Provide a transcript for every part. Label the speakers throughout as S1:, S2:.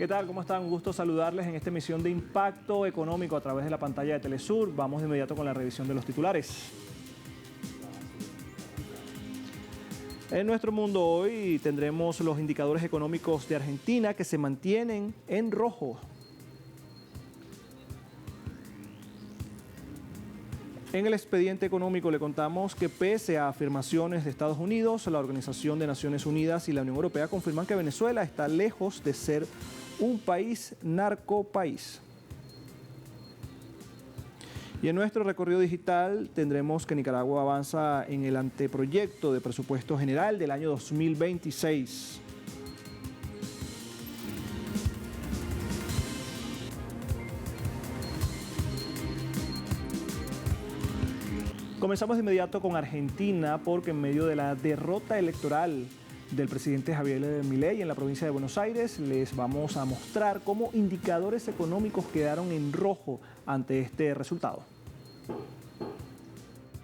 S1: ¿Qué tal? ¿Cómo están? Un gusto saludarles en esta emisión de Impacto Económico a través de la pantalla de Telesur. Vamos de inmediato con la revisión de los titulares. En nuestro mundo hoy tendremos los indicadores económicos de Argentina que se mantienen en rojo. En el expediente económico le contamos que pese a afirmaciones de Estados Unidos, la Organización de Naciones Unidas y la Unión Europea confirman que Venezuela está lejos de ser un país narcopaís. Y en nuestro recorrido digital tendremos que Nicaragua avanza en el anteproyecto de presupuesto general del año 2026. Comenzamos de inmediato con Argentina porque en medio de la derrota electoral del presidente Javier Milei en la provincia de Buenos Aires, les vamos a mostrar cómo indicadores económicos quedaron en rojo ante este resultado.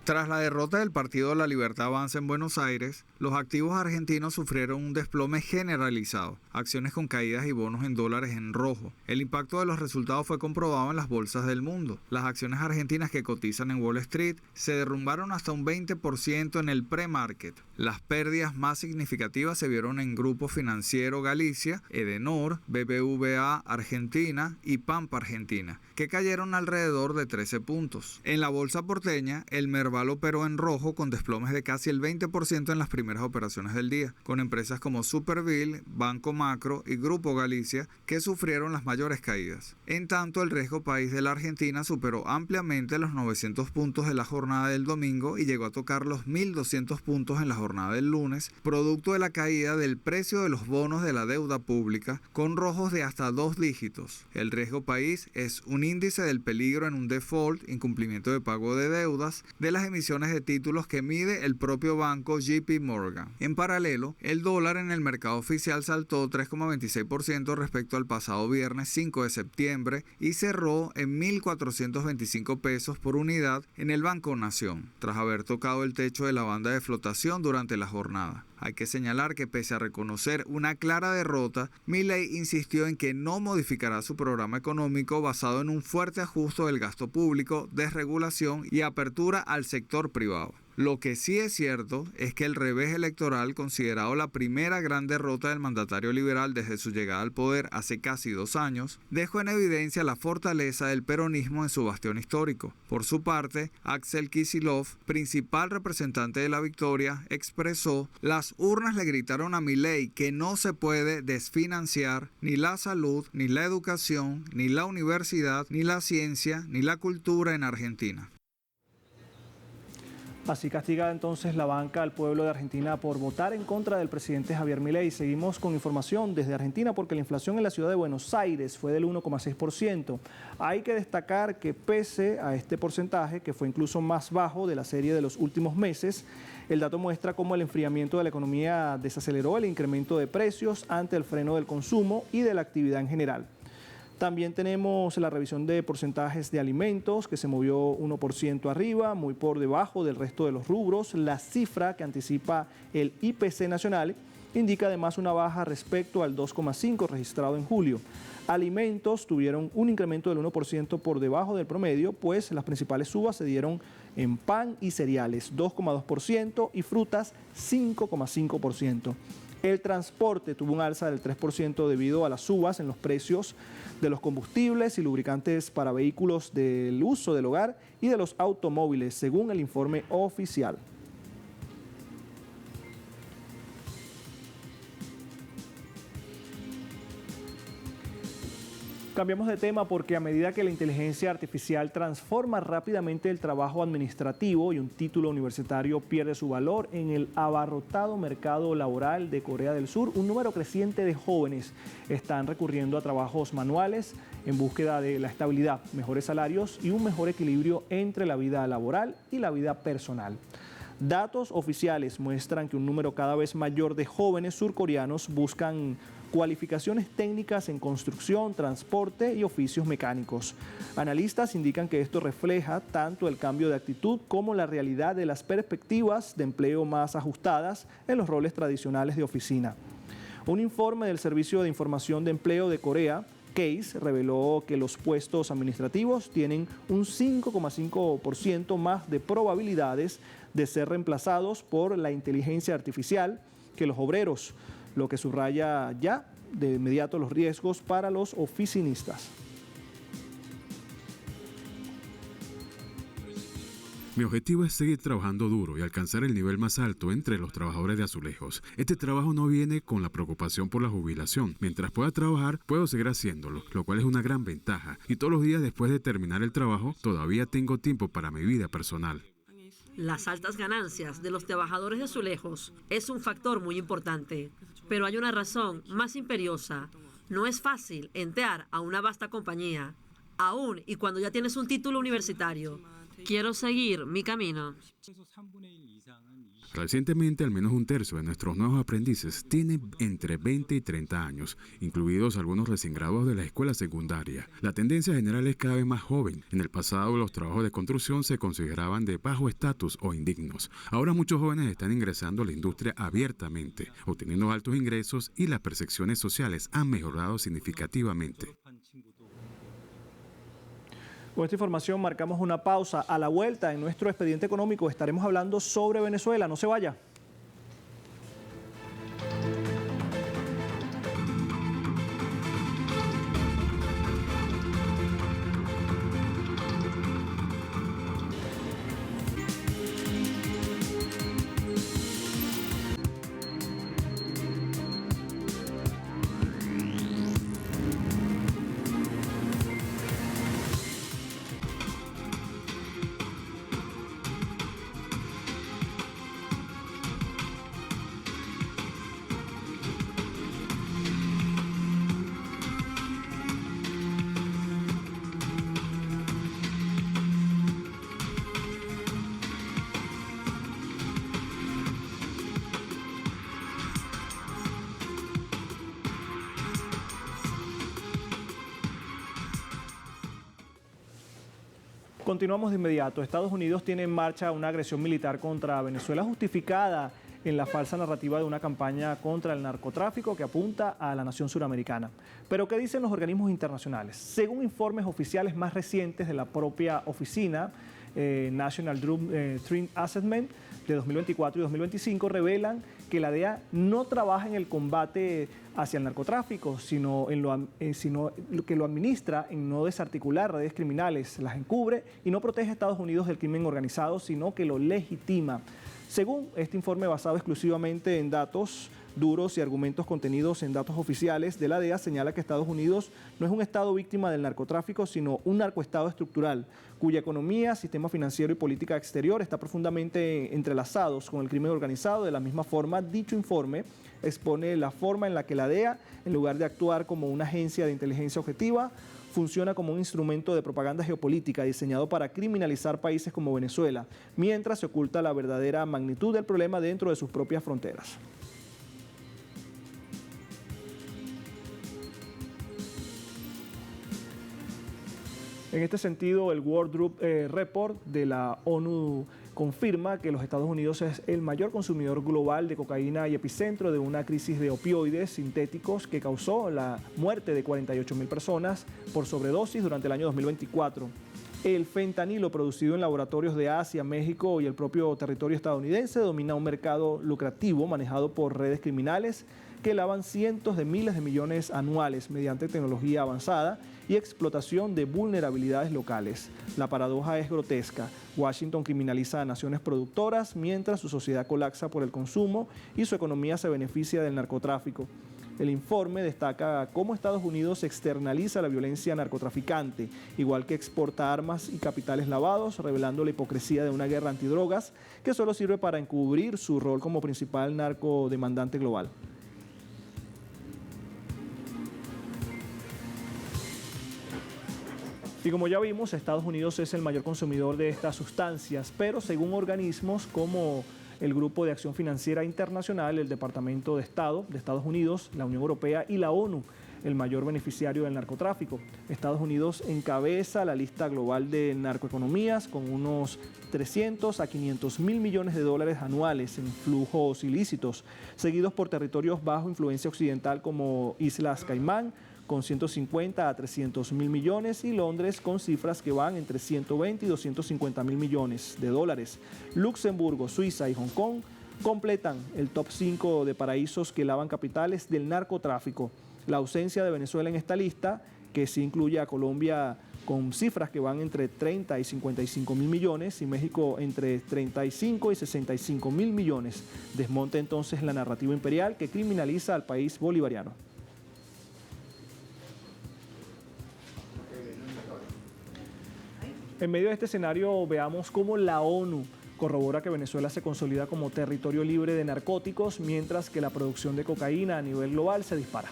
S2: Tras la derrota del Partido La Libertad Avanza en Buenos Aires, los activos argentinos sufrieron un desplome generalizado, acciones con caídas y bonos en dólares en rojo. El impacto de los resultados fue comprobado en las bolsas del mundo. Las acciones argentinas que cotizan en Wall Street se derrumbaron hasta un 20% en el pre-market. Las pérdidas más significativas se vieron en Grupo Financiero Galicia, Edenor, BBVA Argentina y Pampa Argentina, que cayeron alrededor de 13 puntos. En la bolsa porteña, el Merval operó en rojo con desplomes de casi el 20% en las primeras operaciones del día, con empresas como Superville, Banco Macro y Grupo Galicia que sufrieron las mayores caídas. En tanto, el riesgo país de la Argentina superó ampliamente los 900 puntos de la jornada del domingo y llegó a tocar los 1.200 puntos en la jornada del lunes, producto de la caída del precio de los bonos de la deuda pública, con rojos de hasta 2 dígitos. El riesgo país es un índice del peligro en un default, incumplimiento de pago de deudas, de las emisiones de títulos que mide el propio banco JP Morgan. En paralelo, el dólar en el mercado oficial saltó 3,26% respecto al pasado viernes 5 de septiembre y cerró en 1.425 pesos por unidad en el Banco Nación, tras haber tocado el techo de la banda de flotación durante la jornada. Hay que señalar que pese a reconocer una clara derrota, Milei insistió en que no modificará su programa económico basado en un fuerte ajuste del gasto público, desregulación y apertura al sector privado. Lo que sí es cierto es que el revés electoral, considerado la primera gran derrota del mandatario liberal desde su llegada al poder hace casi 2 años, dejó en evidencia la fortaleza del peronismo en su bastión histórico. Por su parte, Axel Kicillof, principal representante de la victoria, expresó: las urnas le gritaron a Milei que no se puede desfinanciar ni la salud, ni la educación, ni la universidad, ni la ciencia, ni la cultura en Argentina.
S1: Así castiga entonces la banca al pueblo de Argentina por votar en contra del presidente Javier Milei. Seguimos con información desde Argentina porque la inflación en la ciudad de Buenos Aires fue del 1,6%. Hay que destacar que pese a este porcentaje, que fue incluso más bajo de la serie de los últimos meses, el dato muestra cómo el enfriamiento de la economía desaceleró el incremento de precios ante el freno del consumo y de la actividad en general. También tenemos la revisión de porcentajes de alimentos, que se movió 1% arriba, muy por debajo del resto de los rubros. La cifra que anticipa el IPC nacional indica además una baja respecto al 2,5% registrado en julio. Alimentos tuvieron un incremento del 1% por debajo del promedio, pues las principales subas se dieron en pan y cereales, 2,2%, y frutas, 5,5%. El transporte tuvo un alza del 3% debido a las subas en los precios de los combustibles y lubricantes para vehículos del uso del hogar y de los automóviles, según el informe oficial. Cambiamos de tema porque a medida que la inteligencia artificial transforma rápidamente el trabajo administrativo y un título universitario pierde su valor en el abarrotado mercado laboral de Corea del Sur, un número creciente de jóvenes están recurriendo a trabajos manuales en búsqueda de la estabilidad, mejores salarios y un mejor equilibrio entre la vida laboral y la vida personal. Datos oficiales muestran que un número cada vez mayor de jóvenes surcoreanos buscan cualificaciones técnicas en construcción, transporte y oficios mecánicos. Analistas indican que esto refleja tanto el cambio de actitud como la realidad de las perspectivas de empleo más ajustadas en los roles tradicionales de oficina. Un informe del Servicio de Información de Empleo de Corea, CASE, reveló que los puestos administrativos tienen un 5,5% más de probabilidades de ser reemplazados por la inteligencia artificial que los obreros, lo que subraya ya de inmediato los riesgos para los oficinistas.
S3: Mi objetivo es seguir trabajando duro y alcanzar el nivel más alto entre los trabajadores de Azulejos. Este trabajo no viene con la preocupación por la jubilación. Mientras pueda trabajar, puedo seguir haciéndolo, lo cual es una gran ventaja. Y todos los días después de terminar el trabajo, todavía tengo tiempo para mi vida personal.
S4: Las altas ganancias de los trabajadores de Azulejos es un factor muy importante, pero hay una razón más imperiosa. No es fácil entrar a una vasta compañía, aún y cuando ya tienes un título universitario. Quiero seguir mi camino.
S3: Recientemente, al menos un tercio de nuestros nuevos aprendices tiene entre 20 y 30 años, incluidos algunos recién graduados de la escuela secundaria. La tendencia general es cada vez más joven. En el pasado, los trabajos de construcción se consideraban de bajo estatus o indignos. Ahora muchos jóvenes están ingresando a la industria abiertamente, obteniendo altos ingresos y las percepciones sociales han mejorado significativamente.
S1: Con esta información marcamos una pausa. A la vuelta, en nuestro expediente económico, estaremos hablando sobre Venezuela. No se vaya. Continuamos de inmediato. Estados Unidos tiene en marcha una agresión militar contra Venezuela justificada en la falsa narrativa de una campaña contra el narcotráfico que apunta a la nación suramericana. Pero ¿qué dicen los organismos internacionales? Según informes oficiales más recientes de la propia oficina, National Drug Threat Assessment de 2024 y 2025 revelan que la DEA no trabaja en el combate hacia el narcotráfico, sino que lo administra en no desarticular redes criminales, las encubre y no protege a Estados Unidos del crimen organizado, sino que lo legitima. Según este informe basado exclusivamente en datos duros y argumentos contenidos en datos oficiales de la DEA, señala que Estados Unidos no es un estado víctima del narcotráfico, sino un narcoestado estructural, cuya economía, sistema financiero y política exterior está profundamente entrelazados con el crimen organizado. De la misma forma, dicho informe expone la forma en la que la DEA, en lugar de actuar como una agencia de inteligencia objetiva, funciona como un instrumento de propaganda geopolítica diseñado para criminalizar países como Venezuela, mientras se oculta la verdadera magnitud del problema dentro de sus propias fronteras. En este sentido, el World Drug Report de la ONU confirma que los Estados Unidos es el mayor consumidor global de cocaína y epicentro de una crisis de opioides sintéticos que causó la muerte de 48.000 personas por sobredosis durante el año 2024. El fentanilo producido en laboratorios de Asia, México y el propio territorio estadounidense domina un mercado lucrativo manejado por redes criminales que lavan cientos de miles de millones anuales mediante tecnología avanzada y explotación de vulnerabilidades locales. La paradoja es grotesca. Washington criminaliza a naciones productoras mientras su sociedad colapsa por el consumo y su economía se beneficia del narcotráfico. El informe destaca cómo Estados Unidos externaliza la violencia narcotraficante, igual que exporta armas y capitales lavados, revelando la hipocresía de una guerra antidrogas que solo sirve para encubrir su rol como principal narcodemandante global. Y como ya vimos, Estados Unidos es el mayor consumidor de estas sustancias, pero según organismos como el Grupo de Acción Financiera Internacional, el Departamento de Estado de Estados Unidos, la Unión Europea y la ONU, el mayor beneficiario del narcotráfico. Estados Unidos encabeza la lista global de narcoeconomías con unos 300 a 500 mil millones de dólares anuales en flujos ilícitos, seguidos por territorios bajo influencia occidental como Islas Caimán, con 150 a 300 mil millones, y Londres con cifras que van entre 120 y 250 mil millones de dólares. Luxemburgo, Suiza y Hong Kong completan el top 5 de paraísos que lavan capitales del narcotráfico. La ausencia de Venezuela en esta lista, que sí incluye a Colombia con cifras que van entre 30 y 55 mil millones y México entre 35 y 65 mil millones, desmonta entonces la narrativa imperial que criminaliza al país bolivariano. En medio de este escenario, veamos cómo la ONU corrobora que Venezuela se consolida como territorio libre de narcóticos, mientras que la producción de cocaína a nivel global se dispara.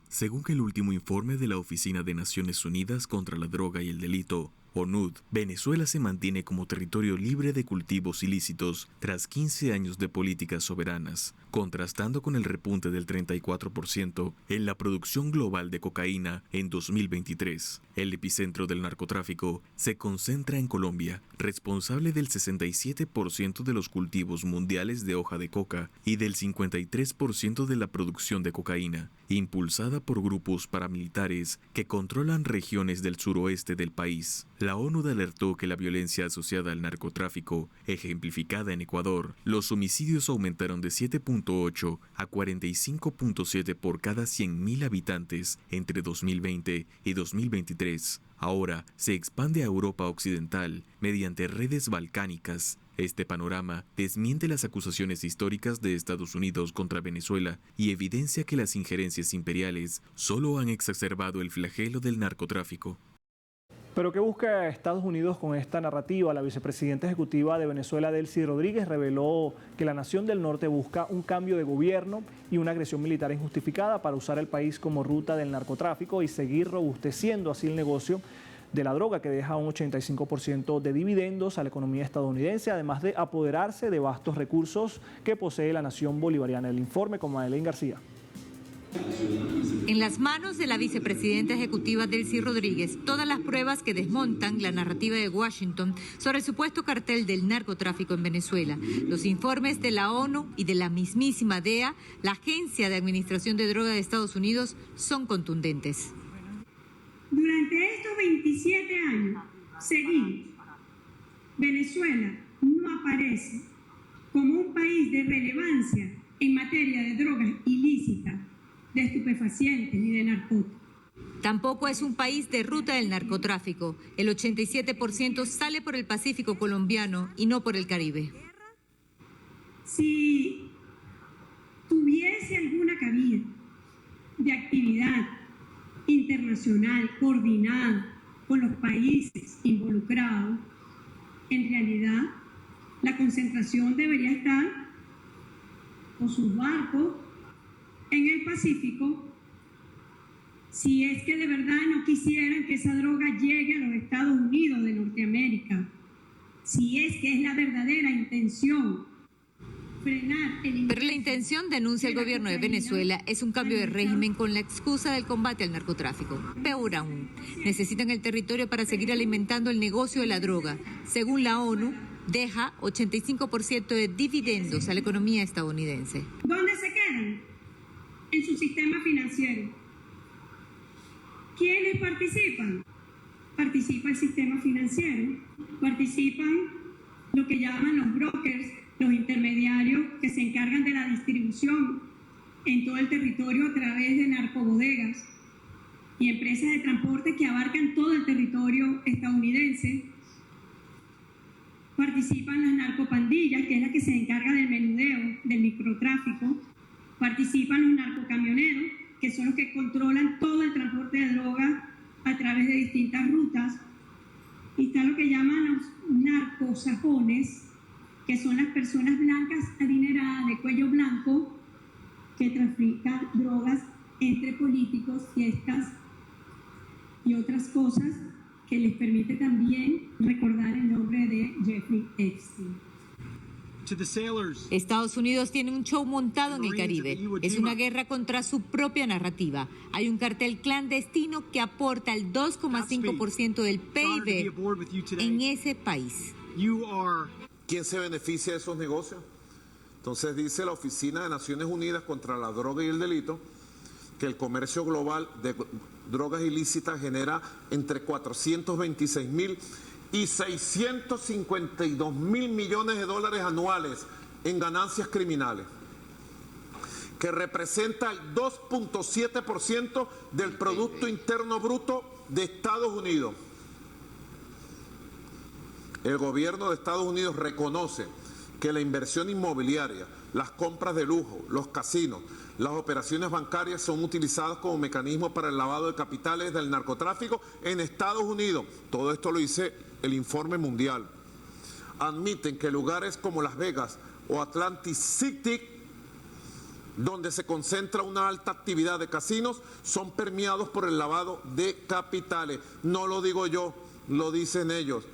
S5: Según el último informe de la Oficina de Naciones Unidas contra la Droga y el Delito, ONUD, Venezuela se mantiene como territorio libre de cultivos ilícitos tras 15 años de políticas soberanas, contrastando con el repunte del 34% en la producción global de cocaína en 2023. El epicentro del narcotráfico se concentra en Colombia, responsable del 67% de los cultivos mundiales de hoja de coca y del 53% de la producción de cocaína, impulsada por grupos paramilitares que controlan regiones del suroeste del país. La ONU alertó que la violencia asociada al narcotráfico, ejemplificada en Ecuador, los homicidios aumentaron de 7.8 a 45.7 por cada 100.000 habitantes entre 2020 y 2023. Ahora se expande a Europa Occidental mediante redes balcánicas. Este panorama desmiente las acusaciones históricas de Estados Unidos contra Venezuela y evidencia que las injerencias imperiales solo han exacerbado el flagelo del narcotráfico.
S1: ¿Pero qué busca Estados Unidos con esta narrativa? La vicepresidenta ejecutiva de Venezuela, Delcy Rodríguez, reveló que la nación del norte busca un cambio de gobierno y una agresión militar injustificada para usar el país como ruta del narcotráfico y seguir robusteciendo así el negocio de la droga, que deja un 85% de dividendos a la economía estadounidense, además de apoderarse de vastos recursos que posee la nación bolivariana. El informe con Madeleine García.
S6: En las manos de la vicepresidenta ejecutiva Delcy Rodríguez, todas las pruebas que desmontan la narrativa de Washington sobre el supuesto cartel del narcotráfico en Venezuela. Los informes de la ONU y de la mismísima DEA, la Agencia de Administración de Drogas de Estados Unidos, son contundentes.
S7: Durante estos 27 años seguidos, Venezuela no aparece como un país de relevancia en materia de drogas ilícitas, de estupefacientes ni de narcóticos.
S6: Tampoco es un país de ruta del narcotráfico. El 87% sale por el Pacífico colombiano y no por el Caribe.
S7: Si tuviese alguna cabida de actividad internacional coordinada con los países involucrados, en realidad la concentración debería estar con sus barcos en el Pacífico, si es que de verdad no quisieran que esa droga llegue a los Estados Unidos de Norteamérica, si es que es la verdadera intención frenar el...
S6: Pero la intención, denuncia el gobierno de Venezuela, es un cambio de régimen con la excusa del combate al narcotráfico. Peor aún, necesitan el territorio para seguir alimentando el negocio de la droga. Según la ONU, deja 85% de dividendos a la economía estadounidense.
S7: ¿Dónde se quedan? En su sistema financiero. ¿Quiénes participan? Participa el sistema financiero, participan lo que llaman los brokers, los intermediarios que se encargan de la distribución en todo el territorio a través de narcobodegas y empresas de transporte que abarcan todo el territorio estadounidense. Participan las narcopandillas, que es la que se encarga del menudeo, del microtráfico. Participan los narcocamioneros, que son los que controlan todo el transporte de drogas a través de distintas rutas. Y está lo que llaman los narcosajones, que son las personas blancas adineradas de cuello blanco que trafican drogas entre políticos, fiestas y otras cosas, que les permite también recordar el nombre de Jeffrey Epstein.
S6: Estados Unidos tiene un show montado en el Caribe. Es una guerra contra su propia narrativa. Hay un cartel clandestino que aporta el 2,5% del PIB en ese país.
S8: ¿Quién se beneficia de esos negocios? Entonces dice la Oficina de Naciones Unidas contra la Droga y el Delito que el comercio global de drogas ilícitas genera entre 426.000 y 652.000 millones de dólares anuales en ganancias criminales, que representa el 2.7% del Producto Interno Bruto de Estados Unidos. El gobierno de Estados Unidos reconoce que la inversión inmobiliaria, las compras de lujo, los casinos, las operaciones bancarias son utilizadas como mecanismo para el lavado de capitales del narcotráfico en Estados Unidos. Todo esto lo dice el informe mundial. Admiten que lugares como Las Vegas o Atlantic City, donde se concentra una alta actividad de casinos, son permeados por el lavado de capitales. No lo digo yo, lo dicen ellos.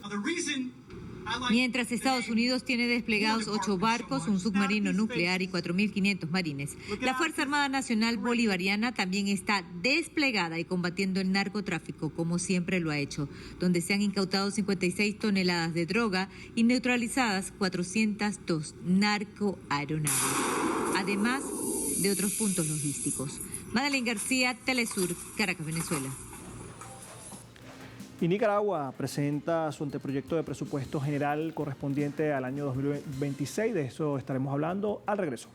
S6: Mientras Estados Unidos tiene desplegados 8 barcos, un submarino nuclear y 4.500 marines, la Fuerza Armada Nacional Bolivariana también está desplegada y combatiendo el narcotráfico, como siempre lo ha hecho, donde se han incautado 56 toneladas de droga y neutralizadas 402 narcoaeronaves, además de otros puntos logísticos. Madeleine García, Telesur, Caracas, Venezuela.
S1: Y Nicaragua presenta su anteproyecto de presupuesto general correspondiente al año 2026. De eso estaremos hablando al regreso.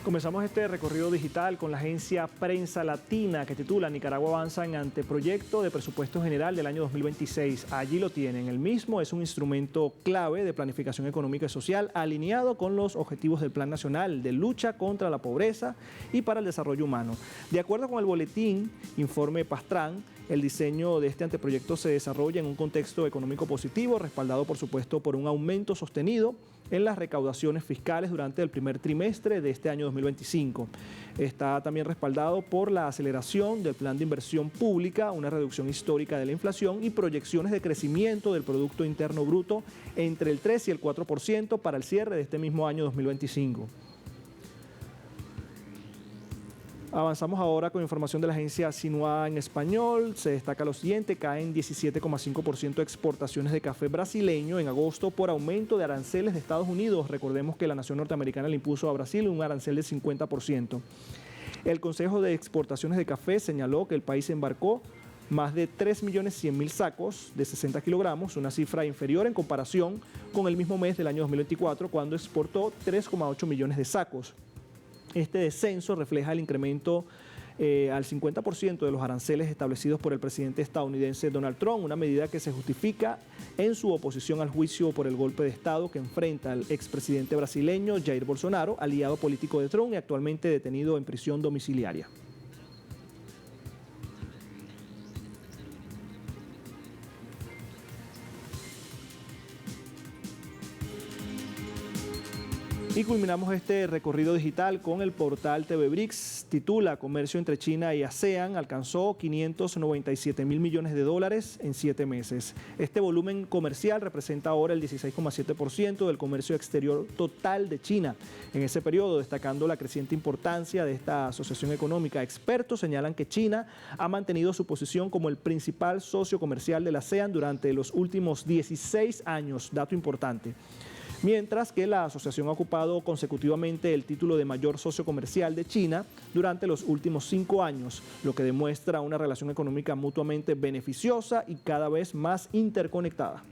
S1: Comenzamos este recorrido digital con la agencia Prensa Latina que titula Nicaragua avanza en anteproyecto de presupuesto general del año 2026. Allí lo tienen. El mismo es un instrumento clave de planificación económica y social alineado con los objetivos del Plan Nacional de lucha contra la pobreza y para el desarrollo humano. De acuerdo con el boletín Informe Pastrán, el diseño de este anteproyecto se desarrolla en un contexto económico positivo, respaldado por supuesto por un aumento sostenido en las recaudaciones fiscales durante el primer trimestre de este año 2025. Está también respaldado por la aceleración del plan de inversión pública, una reducción histórica de la inflación y proyecciones de crecimiento del Producto Interno Bruto entre el 3 y el 4% para el cierre de este mismo año 2025. Avanzamos ahora con información de la agencia Sinua en español. Se destaca lo siguiente: caen 17,5% exportaciones de café brasileño en agosto por aumento de aranceles de Estados Unidos. Recordemos que la nación norteamericana le impuso a Brasil un arancel del 50%. El Consejo de Exportaciones de Café señaló que el país embarcó más de 3.100.000 sacos de 60 kilogramos, una cifra inferior en comparación con el mismo mes del año 2024, cuando exportó 3,8 millones de sacos. Este descenso refleja el incremento al 50% de los aranceles establecidos por el presidente estadounidense Donald Trump, una medida que se justifica en su oposición al juicio por el golpe de Estado que enfrenta al expresidente brasileño Jair Bolsonaro, aliado político de Trump y actualmente detenido en prisión domiciliaria. Y culminamos este recorrido digital con el portal TV BRICS. Titula Comercio entre China y ASEAN alcanzó 597.000 millones de dólares en 7 meses. Este volumen comercial representa ahora el 16,7% del comercio exterior total de China. En ese periodo, destacando la creciente importancia de esta asociación económica, expertos señalan que China ha mantenido su posición como el principal socio comercial de la ASEAN durante los últimos 16 años, dato importante. Mientras que la asociación ha ocupado consecutivamente el título de mayor socio comercial de China durante los últimos 5 años, lo que demuestra una relación económica mutuamente beneficiosa y cada vez más interconectada.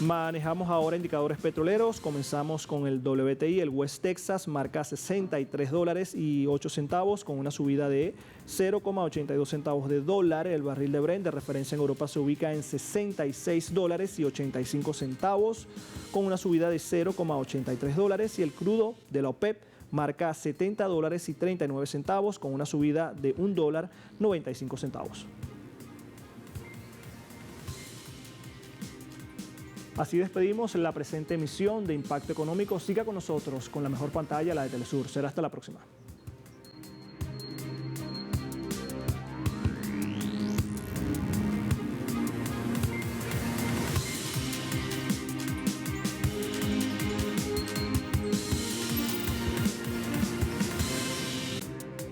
S1: Manejamos ahora indicadores petroleros. Comenzamos con el WTI. El West Texas marca $63.08 con una subida de 0,82 centavos de dólar. El barril de Brent de referencia en Europa se ubica en $66.85 con una subida de 0,83 dólares. Y el crudo de la OPEP marca $70.39 con una subida de $1.95. Así despedimos la presente emisión de Impacto Económico. Siga con nosotros con la mejor pantalla, la de Telesur. Será hasta la próxima.